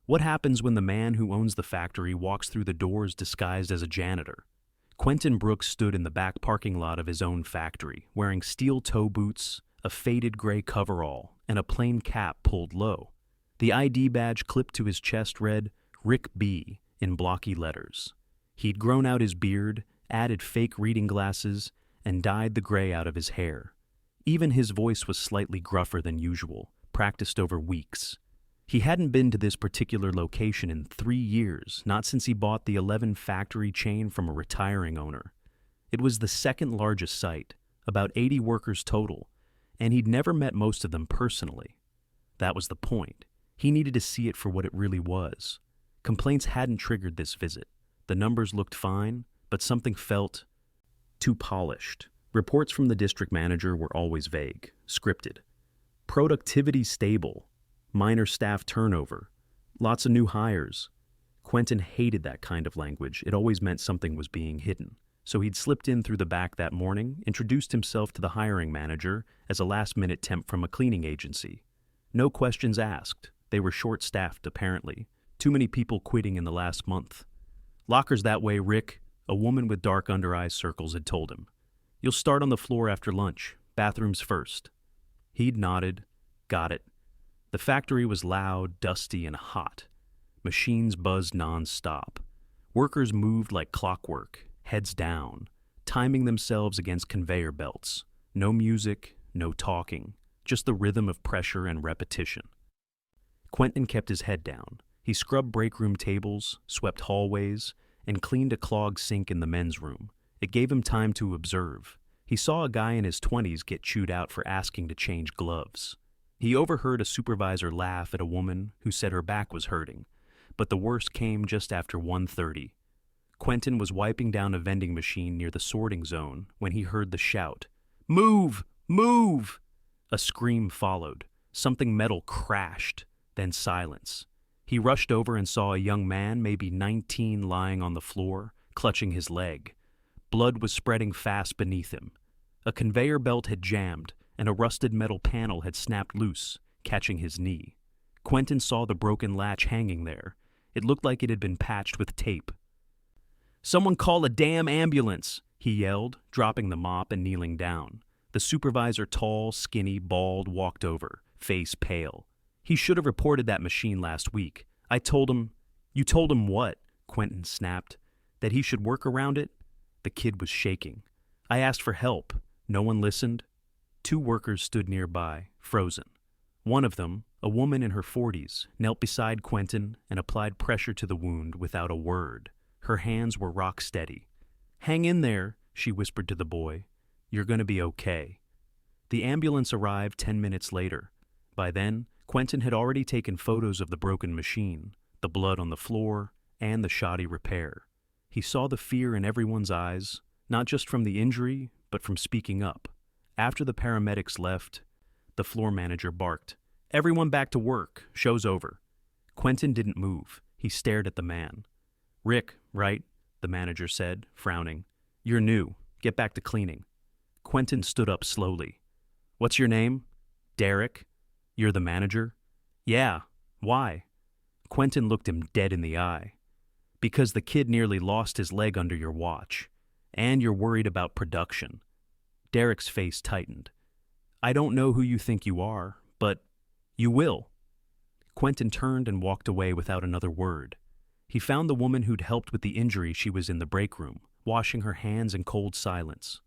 What happens when the man who owns the factory walks through the doors disguised as a janitor? Quentin Brooks stood in the back parking lot of his own factory, wearing steel toe boots, a faded gray coverall, and a plain cap pulled low. The ID badge clipped to his chest read, Rick B, in blocky letters. He'd grown out his beard, added fake reading glasses, and dyed the gray out of his hair. Even his voice was slightly gruffer than usual, practiced over weeks. He hadn't been to this particular location in 3 years, not since he bought the 11-factory chain from a retiring owner. It was the second largest site, about 80 workers total, and he'd never met most of them personally. That was the point. He needed to see it for what it really was. Complaints hadn't triggered this visit. The numbers looked fine, but something felt too polished. Reports from the district manager were always vague, scripted. Productivity stable. Minor staff turnover. Lots of new hires. Quentin hated that kind of language. It always meant something was being hidden. So he'd slipped in through the back that morning, introduced himself to the hiring manager as a last-minute temp from a cleaning agency. No questions asked. They were short-staffed, apparently. Too many people quitting in the last month. Lockers that way, Rick, a woman with dark under-eye circles had told him. You'll start on the floor after lunch. Bathrooms first. He'd nodded. Got it. The factory was loud, dusty, and hot. Machines buzzed non-stop. Workers moved like clockwork, heads down, timing themselves against conveyor belts. No music, no talking, just the rhythm of pressure and repetition. Quentin kept his head down. He scrubbed break room tables, swept hallways, and cleaned a clogged sink in the men's room. It gave him time to observe. He saw a guy in his 20s get chewed out for asking to change gloves. He overheard a supervisor laugh at a woman who said her back was hurting, but the worst came just after 1:30. Quentin was wiping down a vending machine near the sorting zone when he heard the shout, "Move! Move!" A scream followed. Something metal crashed, then silence. He rushed over and saw a young man, maybe 19, lying on the floor, clutching his leg. Blood was spreading fast beneath him. A conveyor belt had jammed, and a rusted metal panel had snapped loose, catching his knee. Quentin saw the broken latch hanging there. It looked like it had been patched with tape. "Someone call a damn ambulance!" he yelled, dropping the mop and kneeling down. The supervisor, tall, skinny, bald, walked over, face pale. He should have reported that machine last week. I told him... You told him what? Quentin snapped. That he should work around it? The kid was shaking. I asked for help. No one listened. 2 workers stood nearby, frozen. One of them, a woman in her 40s, knelt beside Quentin and applied pressure to the wound without a word. Her hands were rock steady. "Hang in there," she whispered to the boy. "You're going to be okay." The ambulance arrived 10 minutes later. By then, Quentin had already taken photos of the broken machine, the blood on the floor, and the shoddy repair. He saw the fear in everyone's eyes, not just from the injury, but from speaking up. After the paramedics left, the floor manager barked, "Everyone back to work. Show's over." Quentin didn't move. He stared at the man. "Rick, right?" the manager said, frowning. "You're new. Get back to cleaning." Quentin stood up slowly. "What's your name?" "Derek." "You're the manager?" "Yeah. Why?" Quentin looked him dead in the eye. "Because the kid nearly lost his leg under your watch. And you're worried about production." Derek's face tightened. "I don't know who you think you are, but you will." Quentin turned and walked away without another word. He found the woman who'd helped with the injury. She was in the break room, washing her hands in cold silence.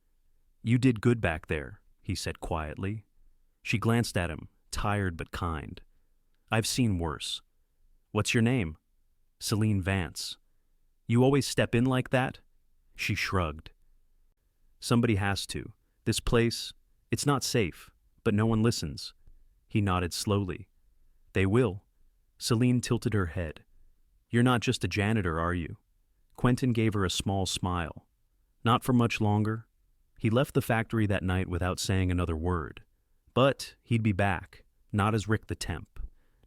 "You did good back there," he said quietly. She glanced at him, tired but kind. "I've seen worse." "What's your name?" "Celine Vance." "You always step in like that?" She shrugged. "Somebody has to. This place, it's not safe, but no one listens." He nodded slowly. "They will." Celine tilted her head. "You're not just a janitor, are you?" Quentin gave her a small smile. "Not for much longer." He left the factory that night without saying another word. But he'd be back, not as Rick the temp.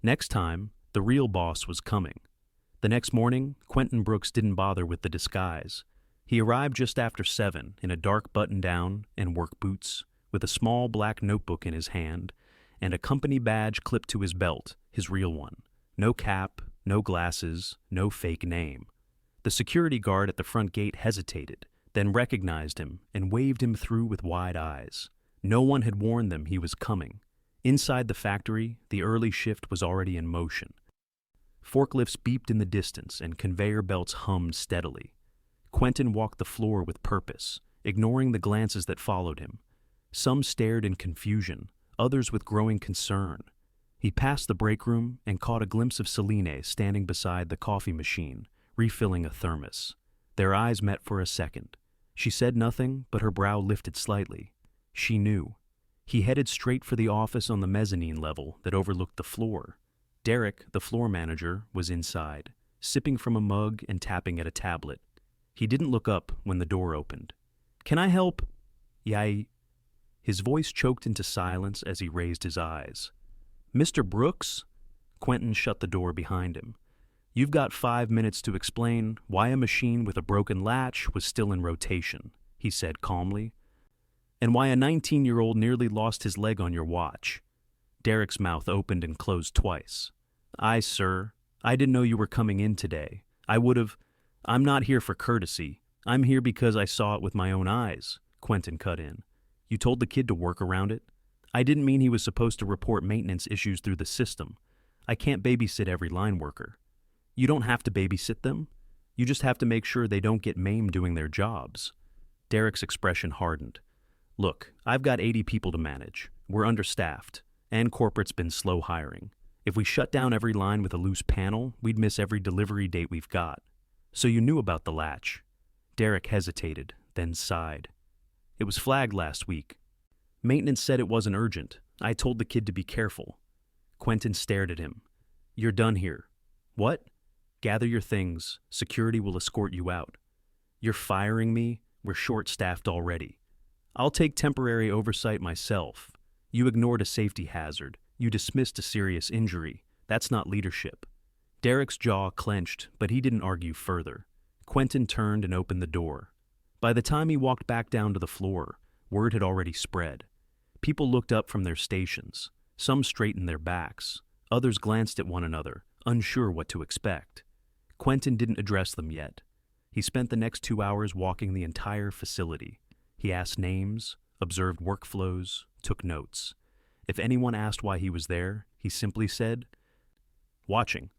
Next time, the real boss was coming. The next morning, Quentin Brooks didn't bother with the disguise. He arrived just after 7 in a dark button-down and work boots, with a small black notebook in his hand and a company badge clipped to his belt, his real one. No cap, No glasses, no fake name. The security guard at the front gate hesitated, then recognized him and waved him through with wide eyes. No one had warned them he was coming. Inside the factory, the early shift was already in motion. Forklifts beeped in the distance and conveyor belts hummed steadily. Quentin walked the floor with purpose, ignoring the glances that followed him. Some stared in confusion, others with growing concern. He passed the break room and caught a glimpse of Celine standing beside the coffee machine, refilling a thermos. Their eyes met for a second. She said nothing, but her brow lifted slightly. She knew. He headed straight for the office on the mezzanine level that overlooked the floor. Derek, the floor manager, was inside, sipping from a mug and tapping at a tablet. He didn't look up when the door opened. "Can I help?" "Yay." His voice choked into silence as he raised his eyes. "Mr. Brooks?" Quentin shut the door behind him. "You've got 5 minutes to explain why a machine with a broken latch was still in rotation," he said calmly, "and why a 19-year-old nearly lost his leg on your watch." Derek's mouth opened and closed twice. "Aye, sir. I didn't know you were coming in today. I would have. I'm not here for courtesy. I'm here because I saw it with my own eyes," Quentin cut in. "You told the kid to work around it? I didn't mean he was supposed to report maintenance issues through the system. I can't babysit every line worker." "You don't have to babysit them. You just have to make sure they don't get maimed doing their jobs." Derek's expression hardened. "Look, I've got 80 people to manage. We're understaffed, and corporate's been slow hiring. If we shut down every line with a loose panel, we'd miss every delivery date we've got." "So you knew about the latch?" Derek hesitated, then sighed. "It was flagged last week. Maintenance said it wasn't urgent. I told the kid to be careful." Quentin stared at him. "You're done here." "What?" "Gather your things. Security will escort you out." "You're firing me? We're short-staffed already." "I'll take temporary oversight myself. You ignored a safety hazard. You dismissed a serious injury. That's not leadership." Derek's jaw clenched, but he didn't argue further. Quentin turned and opened the door. By the time he walked back down to the floor, word had already spread. People looked up from their stations. Some straightened their backs. Others glanced at one another, unsure what to expect. Quentin didn't address them yet. He spent the next 2 hours walking the entire facility. He asked names, observed workflows, took notes. If anyone asked why he was there, he simply said, "Watching."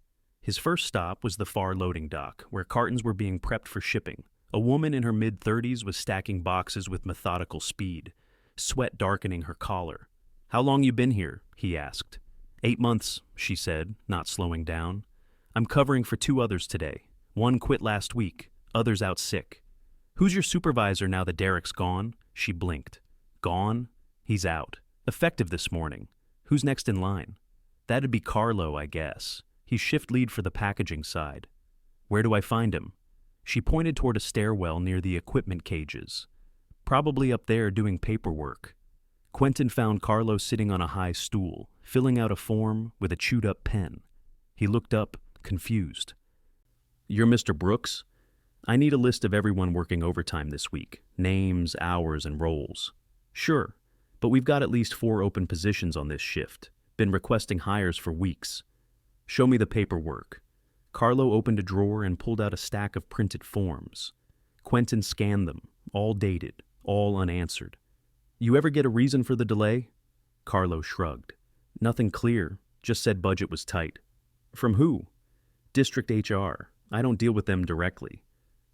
His first stop was the far loading dock, where cartons were being prepped for shipping. A woman in her mid-30s was stacking boxes with methodical speed, sweat darkening her collar. "How long you been here?" he asked. 8 months, she said, not slowing down. "I'm covering for 2 others today. One quit last week, others out sick." "Who's your supervisor now that Derek's gone?" She blinked. "Gone? He's out. Effective this morning. Who's next in line?" "That'd be Carlo, I guess. He's shift lead for the packaging side." "Where do I find him?" She pointed toward a stairwell near the equipment cages. "Probably up there doing paperwork." Quentin found Carlo sitting on a high stool, filling out a form with a chewed-up pen. He looked up, confused. "You're Mr. Brooks? I need a list of everyone working overtime this week. Names, hours, and roles." "Sure, but we've got at least 4 open positions on this shift. Been requesting hires for weeks." "Show me the paperwork." Carlo opened a drawer and pulled out a stack of printed forms. Quentin scanned them, all dated, all unanswered. "You ever get a reason for the delay?" Carlo shrugged. "Nothing clear, just said budget was tight." "From who?" "District HR. I don't deal with them directly."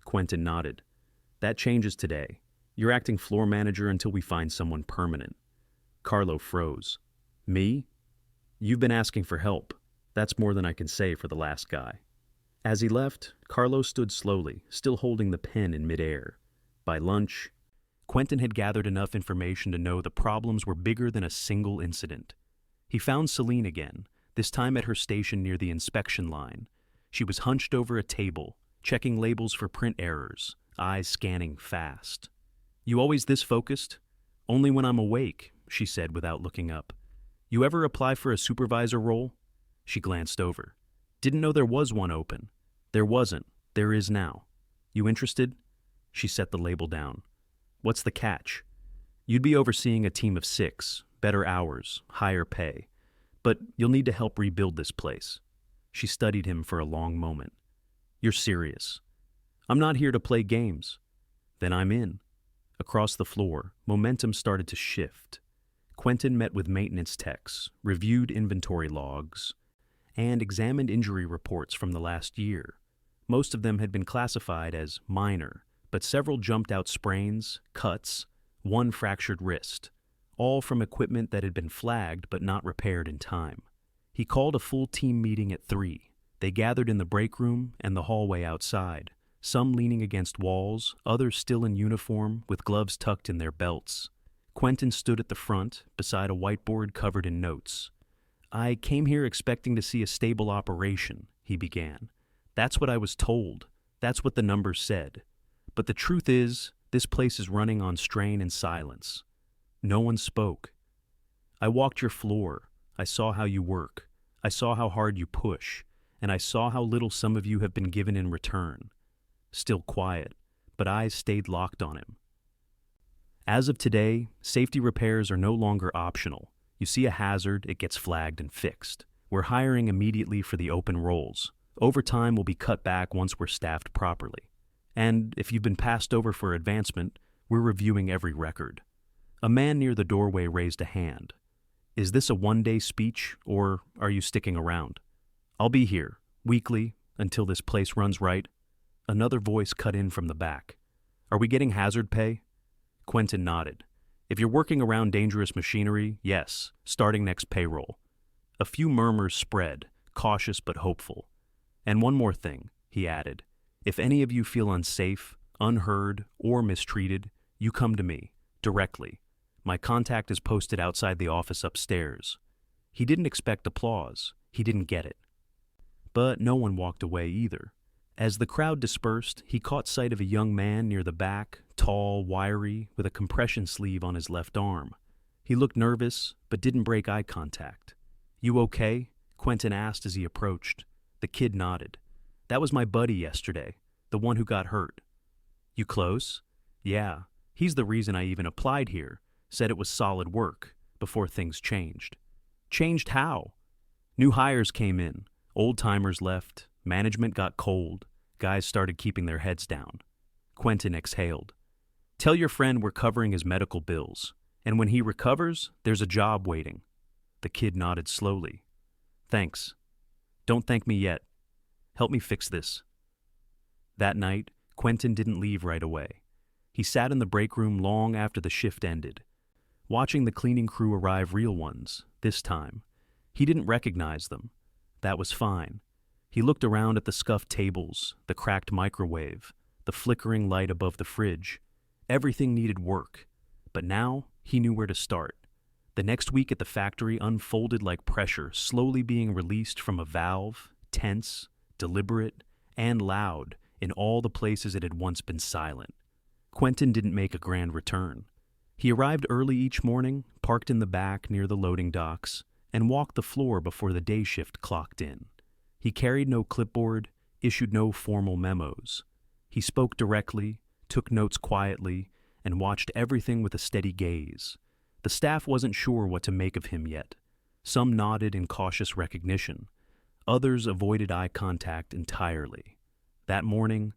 Quentin nodded. "That changes today. You're acting floor manager until we find someone permanent." Carlo froze. "Me? You've been asking for help. That's more than I can say for the last guy." As he left, Carlo stood slowly, still holding the pen in midair. By lunch, Quentin had gathered enough information to know the problems were bigger than a single incident. He found Celine again, this time at her station near the inspection line. She was hunched over a table, checking labels for print errors, eyes scanning fast. "You always this focused?" "Only when I'm awake," she said without looking up. "You ever apply for a supervisor role?" She glanced over. "Didn't know there was one open." "There wasn't. There is now." "You interested?" She set the label down. "What's the catch?" "You'd be overseeing a team of 6, better hours, higher pay. But you'll need to help rebuild this place." She studied him for a long moment. "You're serious." "I'm not here to play games." "Then I'm in." Across the floor, momentum started to shift. Quentin met with maintenance techs, reviewed inventory logs, and examined injury reports from the last year. Most of them had been classified as minor, but several jumped out sprains, cuts, one fractured wrist, all from equipment that had been flagged but not repaired in time. He called a full team meeting at 3. They gathered in the break room and the hallway outside, some leaning against walls, others still in uniform with gloves tucked in their belts. Quentin stood at the front, beside a whiteboard covered in notes. "I came here expecting to see a stable operation," he began. "That's what I was told. That's what the numbers said. But the truth is, this place is running on strain and silence." No one spoke. "I walked your floor. I saw how you work. I saw how hard you push. And I saw how little some of you have been given in return." Still quiet, but eyes stayed locked on him. "As of today, safety repairs are no longer optional. You see a hazard, it gets flagged and fixed. We're hiring immediately for the open roles. Overtime will be cut back once we're staffed properly. And if you've been passed over for advancement, we're reviewing every record." A man near the doorway raised a hand. "Is this a one-day speech, or are you sticking around?" "I'll be here, weekly, until this place runs right." Another voice cut in from the back. "Are we getting hazard pay?" Quentin nodded. "If you're working around dangerous machinery, yes, starting next payroll." A few murmurs spread, cautious but hopeful. "And one more thing," he added. "If any of you feel unsafe, unheard, or mistreated, you come to me, directly. My contact is posted outside the office upstairs." He didn't expect applause. He didn't get it. But no one walked away either. As the crowd dispersed, he caught sight of a young man near the back, tall, wiry, with a compression sleeve on his left arm. He looked nervous, but didn't break eye contact. "You okay?" Quentin asked as he approached. The kid nodded. "That was my buddy yesterday, the one who got hurt." "You close?" "Yeah. He's the reason I even applied here. Said it was solid work, before things changed." "Changed how?" "New hires came in. Old-timers left. Management got cold. Guys started keeping their heads down." Quentin exhaled. "Tell your friend we're covering his medical bills. And when he recovers, there's a job waiting." The kid nodded slowly. "Thanks. Don't thank me yet. Help me fix this." That night, Quentin didn't leave right away. He sat in the break room long after the shift ended, watching the cleaning crew arrive, real ones, this time. He didn't recognize them. That was fine. He looked around at the scuffed tables, the cracked microwave, the flickering light above the fridge. Everything needed work, but now he knew where to start. The next week at the factory unfolded like pressure slowly being released from a valve, tense, deliberate, and loud in all the places it had once been silent. Quentin didn't make a grand return. He arrived early each morning, parked in the back near the loading docks, and walked the floor before the day shift clocked in. He carried no clipboard, issued no formal memos. He spoke directly, took notes quietly, and watched everything with a steady gaze. The staff wasn't sure what to make of him yet. Some nodded in cautious recognition. Others avoided eye contact entirely. That morning,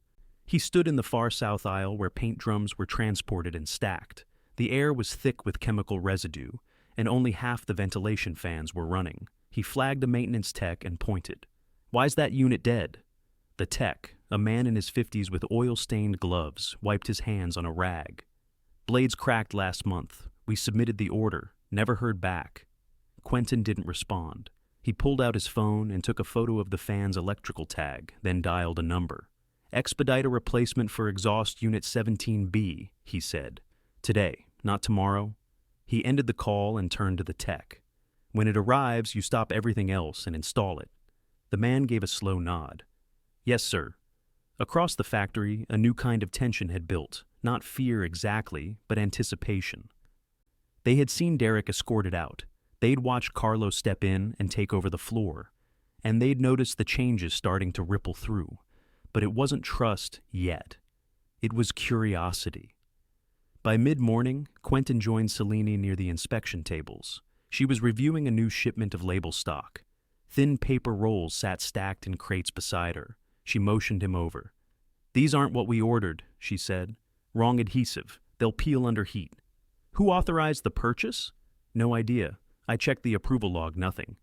he stood in the far south aisle where paint drums were transported and stacked. The air was thick with chemical residue, and only half the ventilation fans were running. He flagged a maintenance tech and pointed. "Why's that unit dead?" The tech, a man in his 50s with oil-stained gloves, wiped his hands on a rag. "Blades cracked last month. We submitted the order. Never heard back." Quentin didn't respond. He pulled out his phone and took a photo of the fan's electrical tag, then dialed a number. "Expedite a replacement for exhaust unit 17B, he said. "Today, not tomorrow." He ended the call and turned to the tech. "When it arrives, you stop everything else and install it." The man gave a slow nod. "Yes, sir." Across the factory, a new kind of tension had built, not fear exactly, but anticipation. They had seen Derek escorted out. They'd watched Carlo step in and take over the floor, and they'd noticed the changes starting to ripple through. But it wasn't trust yet. It was curiosity. By mid-morning, Quentin joined Selene near the inspection tables. She was reviewing a new shipment of label stock. Thin paper rolls sat stacked in crates beside her. She motioned him over. "These aren't what we ordered," she said. "Wrong adhesive. They'll peel under heat." "Who authorized the purchase?" "No idea. I checked the approval log, nothing."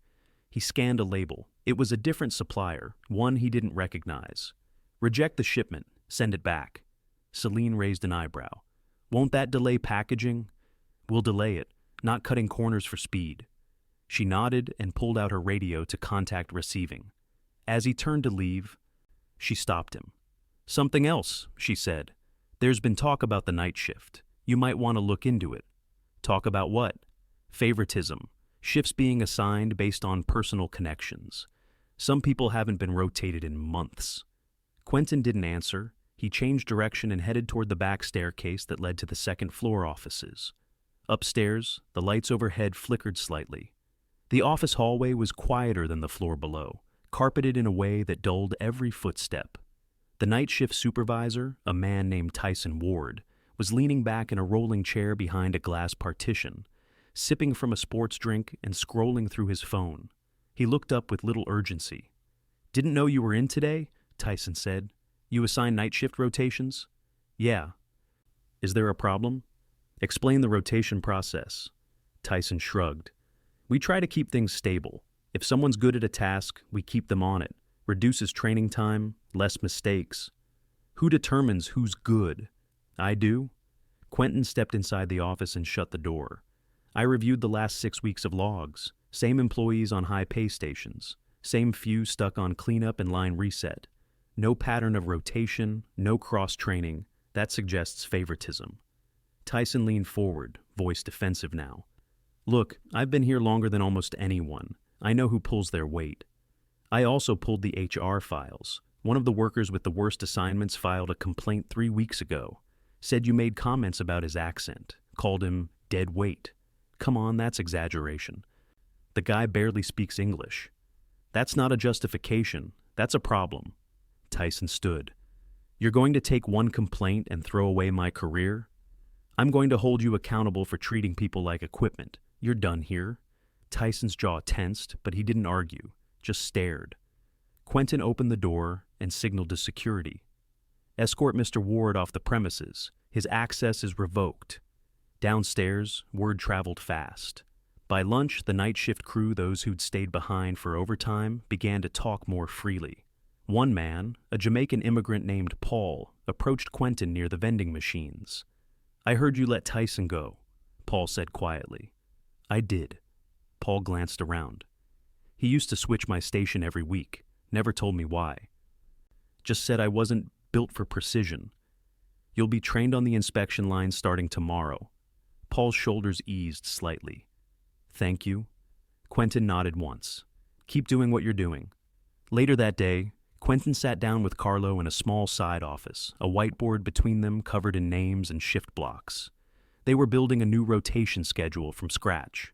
He scanned a label. It was a different supplier, one he didn't recognize. "Reject the shipment. Send it back." Celine raised an eyebrow. "Won't that delay packaging?" "We'll delay it, not cutting corners for speed." She nodded and pulled out her radio to contact receiving. As he turned to leave, she stopped him. "Something else," she said. "There's been talk about the night shift. You might want to look into it." "Talk about what?" "Favoritism. Shifts being assigned based on personal connections. Some people haven't been rotated in months." Quentin didn't answer. He changed direction and headed toward the back staircase that led to the second-floor offices. Upstairs, the lights overhead flickered slightly. The office hallway was quieter than the floor below, carpeted in a way that dulled every footstep. The night shift supervisor, a man named Tyson Ward, was leaning back in a rolling chair behind a glass partition, sipping from a sports drink and scrolling through his phone. He looked up with little urgency. "Didn't know you were in today?" Tyson said. "You assign night shift rotations?" "Yeah." "Is there a problem?" "Explain the rotation process." Tyson shrugged. "We try to keep things stable. If someone's good at a task, we keep them on it. Reduces training time, less mistakes." "Who determines who's good?" "I do." Quentin stepped inside the office and shut the door. "I reviewed the last 6 weeks of logs. Same employees on high pay stations. Same few stuck on cleanup and line reset. No pattern of rotation, no cross-training. That suggests favoritism." Tyson leaned forward, voice defensive now. "Look, I've been here longer than almost anyone. I know who pulls their weight. I also pulled the HR files. One of the workers with the worst assignments filed a complaint 3 weeks ago. Said you made comments about his accent. Called him dead weight. Come on, that's exaggeration. The guy barely speaks English. That's not a justification. That's a problem." Tyson stood. "You're going to take one complaint and throw away my career? I'm going to hold you accountable for treating people like equipment. You're done here." Tyson's jaw tensed, but he didn't argue, just stared. Quentin opened the door and signaled to security. "Escort Mr. Ward off the premises. His access is revoked." Downstairs, word traveled fast. By lunch, the night shift crew, those who'd stayed behind for overtime, began to talk more freely. One man, a Jamaican immigrant named Paul, approached Quentin near the vending machines. "I heard you let Tyson go," Paul said quietly. "I did." Paul glanced around. "He used to switch my station every week, never told me why. Just said I wasn't built for precision. You'll be trained on the inspection line starting tomorrow." Paul's shoulders eased slightly. "Thank you." Quentin nodded once. "Keep doing what you're doing." Later that day, Quentin sat down with Carlo in a small side office, a whiteboard between them covered in names and shift blocks. They were building a new rotation schedule from scratch.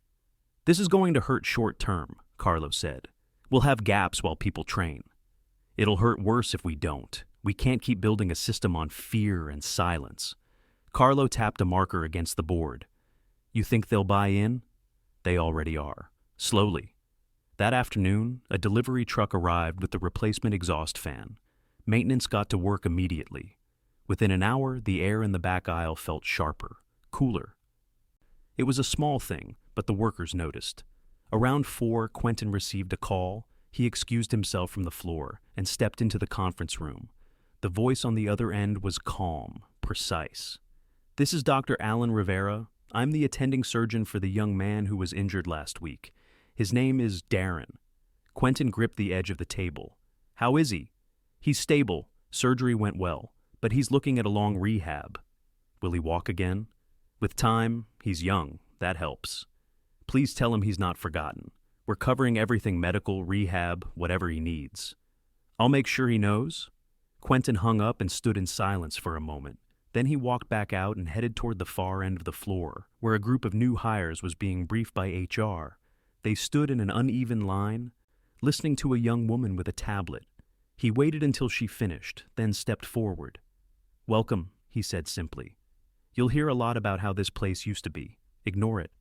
"This is going to hurt short term," Carlo said. "We'll have gaps while people train. It'll hurt worse if we don't. We can't keep building a system on fear and silence." Carlo tapped a marker against the board. "You think they'll buy in?" "They already are. Slowly." That afternoon, a delivery truck arrived with the replacement exhaust fan. Maintenance got to work immediately. Within an hour, the air in the back aisle felt sharper, cooler. It was a small thing, but the workers noticed. Around 4, Quentin received a call. He excused himself from the floor and stepped into the conference room. The voice on the other end was calm, precise. "This is Dr. Alan Rivera. I'm the attending surgeon for the young man who was injured last week. His name is Darren." Quentin gripped the edge of the table. "How is he?" "He's stable. Surgery went well, but he's looking at a long rehab." "Will he walk again?" "With time. He's young. That helps." "Please tell him he's not forgotten. We're covering everything medical, rehab, whatever he needs." "I'll make sure he knows." Quentin hung up and stood in silence for a moment. Then he walked back out and headed toward the far end of the floor, where a group of new hires was being briefed by HR. They stood in an uneven line, listening to a young woman with a tablet. He waited until she finished, then stepped forward. "Welcome," he said simply. "You'll hear a lot about how this place used to be. Ignore it.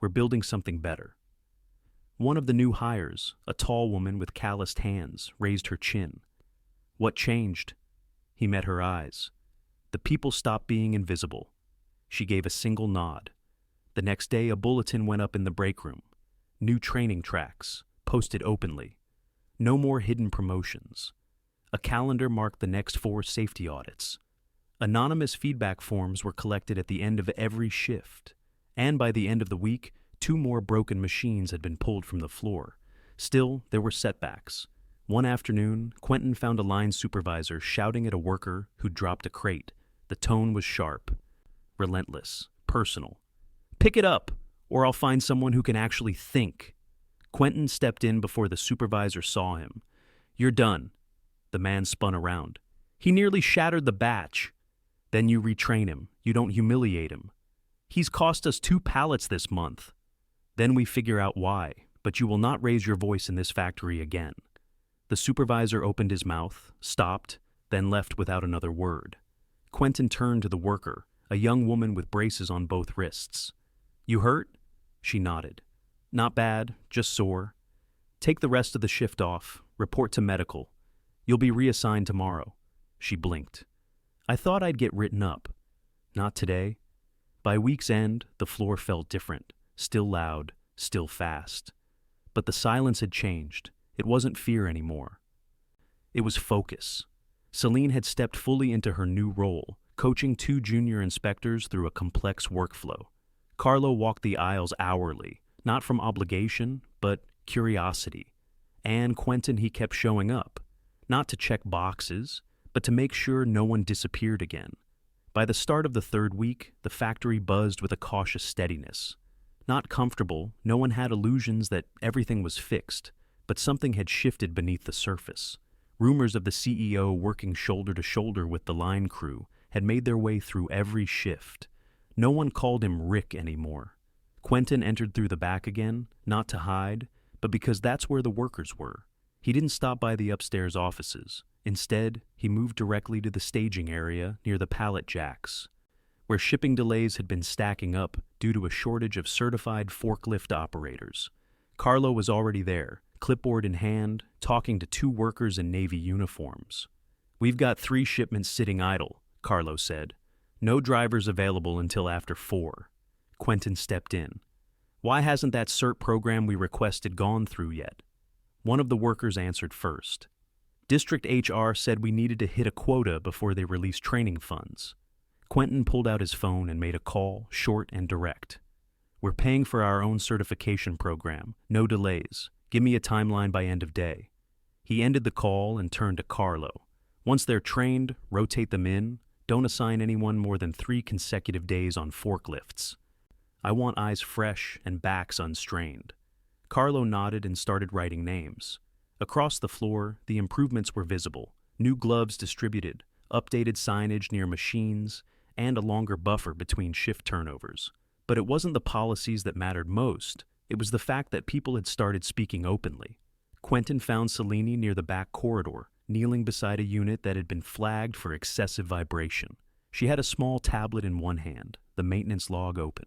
We're building something better." One of the new hires, a tall woman with calloused hands, raised her chin. What changed? He met her eyes. The people stopped being invisible. She gave a single nod. The next day, a bulletin went up in the break room. New training tracks, posted openly. No more hidden promotions. A calendar marked the next 4 safety audits. Anonymous feedback forms were collected at the end of every shift. And by the end of the week, 2 more broken machines had been pulled from the floor. Still, there were setbacks. One afternoon, Quentin found a line supervisor shouting at a worker who dropped a crate. The tone was sharp, relentless, personal. "Pick it up, or I'll find someone who can actually think." Quentin stepped in before the supervisor saw him. "You're done." The man spun around. "He nearly shattered the batch." "Then you retrain him. You don't humiliate him." "He's cost us 2 pallets this month." "Then we figure out why, but you will not raise your voice in this factory again." The supervisor opened his mouth, stopped, then left without another word. Quentin turned to the worker, a young woman with braces on both wrists. "You hurt?" She nodded. "Not bad, just sore." "Take the rest of the shift off. Report to medical. You'll be reassigned tomorrow." She blinked. "I thought I'd get written up." "Not today." By week's end, the floor felt different, still loud, still fast. But the silence had changed. It wasn't fear anymore. It was focus. Celine had stepped fully into her new role, coaching 2 junior inspectors through a complex workflow. Carlo walked the aisles hourly, not from obligation, but curiosity. And Quentin, he kept showing up, not to check boxes, but to make sure no one disappeared again. By the start of the 3rd week, the factory buzzed with a cautious steadiness. Not comfortable, no one had illusions that everything was fixed, but something had shifted beneath the surface. Rumors of the CEO working shoulder to shoulder with the line crew had made their way through every shift. No one called him Rick anymore. Quentin entered through the back again, not to hide, but because that's where the workers were. He didn't stop by the upstairs offices. Instead, he moved directly to the staging area near the pallet jacks, where shipping delays had been stacking up due to a shortage of certified forklift operators. Carlo was already there, clipboard in hand, talking to 2 workers in Navy uniforms. "We've got 3 shipments sitting idle," Carlo said. "No drivers available until after 4. Quentin stepped in. "Why hasn't that CERT program we requested gone through yet?" One of the workers answered first. "District HR said we needed to hit a quota before they released training funds." Quentin pulled out his phone and made a call, short and direct. "We're paying for our own certification program. No delays. Give me a timeline by end of day." He ended the call and turned to Carlo. "Once they're trained, rotate them in. Don't assign anyone more than 3 consecutive days on forklifts. I want eyes fresh and backs unstrained." Carlo nodded and started writing names. Across the floor, the improvements were visible. New gloves distributed, updated signage near machines, and a longer buffer between shift turnovers. But it wasn't the policies that mattered most. It was the fact that people had started speaking openly. Quentin found Cellini near the back corridor, kneeling beside a unit that had been flagged for excessive vibration. She had a small tablet in one hand, the maintenance log open.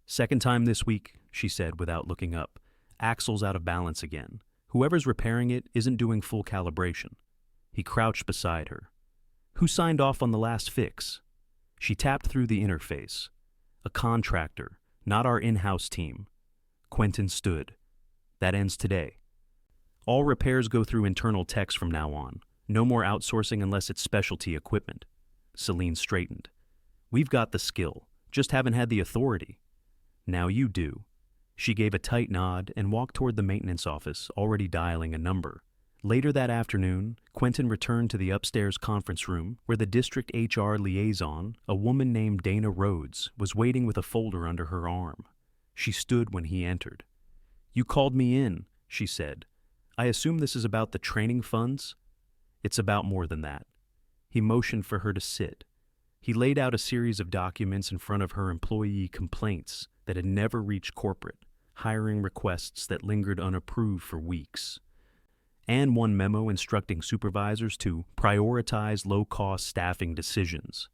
"Second time this week," she said without looking up. "Axle's out of balance again. Whoever's repairing it isn't doing full calibration." He crouched beside her. "Who signed off on the last fix?" She tapped through the interface. "A contractor, not our in-house team." Quentin stood. "That ends today. All repairs go through internal techs from now on. No more outsourcing unless it's specialty equipment." Celine straightened. "We've got the skill, just haven't had the authority." "Now you do." She gave a tight nod and walked toward the maintenance office, already dialing a number. Later that afternoon, Quentin returned to the upstairs conference room where the district HR liaison, a woman named Dana Rhodes, was waiting with a folder under her arm. She stood when he entered. "You called me in," she said. "I assume this is about the training funds?" "It's about more than that." He motioned for her to sit. He laid out a series of documents in front of her: employee complaints that had never reached corporate, hiring requests that lingered unapproved for weeks, and one memo instructing supervisors to prioritize low-cost staffing decisions.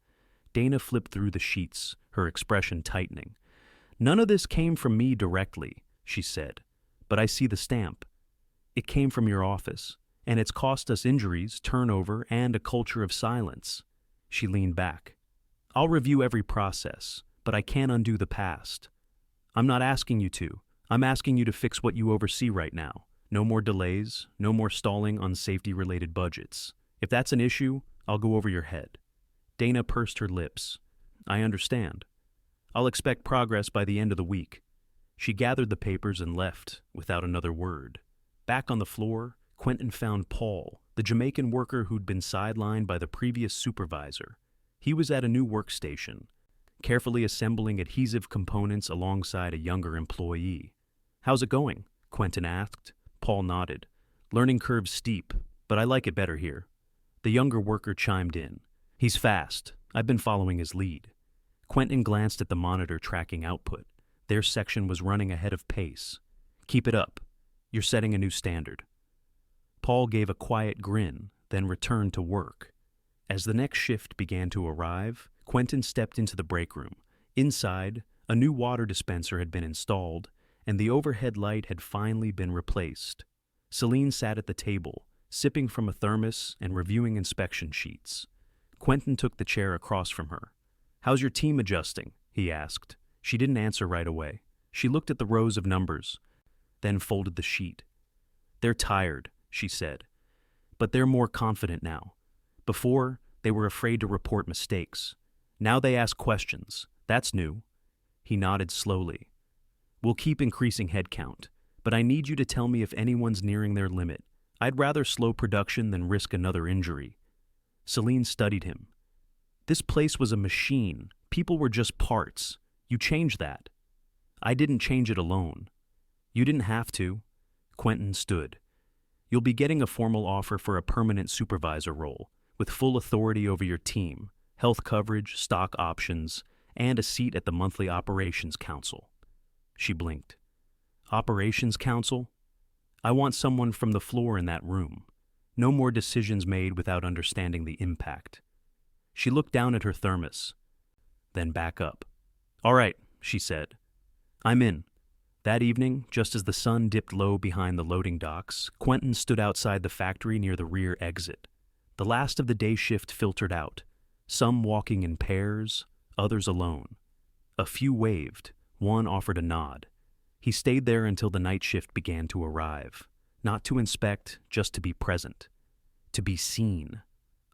Dana flipped through the sheets, her expression tightening. "None of this came from me directly," she said, but I see the stamp. It came from your office, and it's cost us injuries, turnover, and a culture of silence." She leaned back. "I'll review every process, but I can't undo the past. I'm not asking you to. I'm asking you to fix what you oversee right now. No more delays, no more stalling on safety-related budgets. If that's an issue, I'll go over your head." Dana pursed her lips. "I understand. I'll expect progress by the end of the week." She gathered the papers and left without another word. Back on the floor, Quentin found Paul, the Jamaican worker who'd been sidelined by the previous supervisor. He was at a new workstation, carefully assembling adhesive components alongside a younger employee. "How's it going?" Quentin asked. Paul nodded. "Learning curve's steep, but I like it better here." The younger worker chimed in. "He's fast. I've been following his lead." Quentin glanced at the monitor tracking output. Their section was running ahead of pace. "Keep it up. You're setting a new standard." Paul gave a quiet grin, then returned to work. As the next shift began to arrive, Quentin stepped into the break room. Inside, a new water dispenser had been installed, and the overhead light had finally been replaced. Celine sat at the table, sipping from a thermos and reviewing inspection sheets. Quentin took the chair across from her. "How's your team adjusting?" he asked. She didn't answer right away. She looked at the rows of numbers, then folded the sheet. "They're tired," she said, "but they're more confident now. Before, they were afraid to report mistakes. Now they ask questions. That's new." He nodded slowly. "We'll keep increasing headcount, but I need you to tell me if anyone's nearing their limit. I'd rather slow production than risk another injury." Celine studied him. "This place was a machine. People were just parts. You changed that." "I didn't change it alone." "You didn't have to." Quentin stood. "You'll be getting a formal offer for a permanent supervisor role, with full authority over your team, health coverage, stock options, and a seat at the monthly operations council." She blinked. "Operations council? I want someone from the floor in that room. No more decisions made without understanding the impact." She looked down at her thermos, then back up. "All right," she said. "I'm in." That evening, just as the sun dipped low behind the loading docks, Quentin stood outside the factory near the rear exit. The last of the day shift filtered out, some walking in pairs, others alone. A few waved, one offered a nod. He stayed there until the night shift began to arrive, not to inspect, just to be present, to be seen.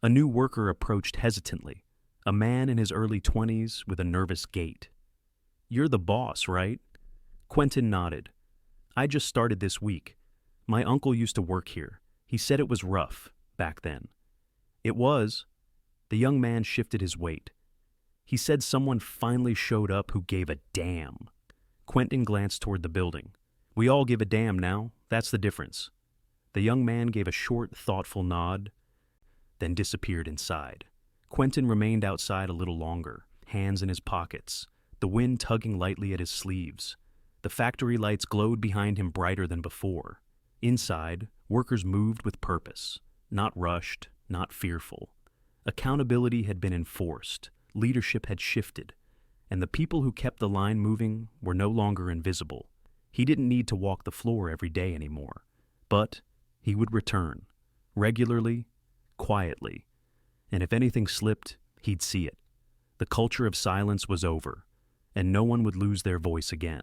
A new worker approached hesitantly, a man in his early 20s with a nervous gait. "You're the boss, right?" Quentin nodded. "I just started this week. My uncle used to work here. He said it was rough, back then." "It was." The young man shifted his weight. "He said someone finally showed up who gave a damn." Quentin glanced toward the building. "We all give a damn now. That's the difference." The young man gave a short, thoughtful nod, then disappeared inside. Quentin remained outside a little longer, hands in his pockets, the wind tugging lightly at his sleeves. The factory lights glowed behind him brighter than before. Inside, workers moved with purpose, not rushed, not fearful. Accountability had been enforced, leadership had shifted, and the people who kept the line moving were no longer invisible. He didn't need to walk the floor every day anymore, but he would return, regularly, quietly, and if anything slipped, he'd see it. The culture of silence was over, and no one would lose their voice again.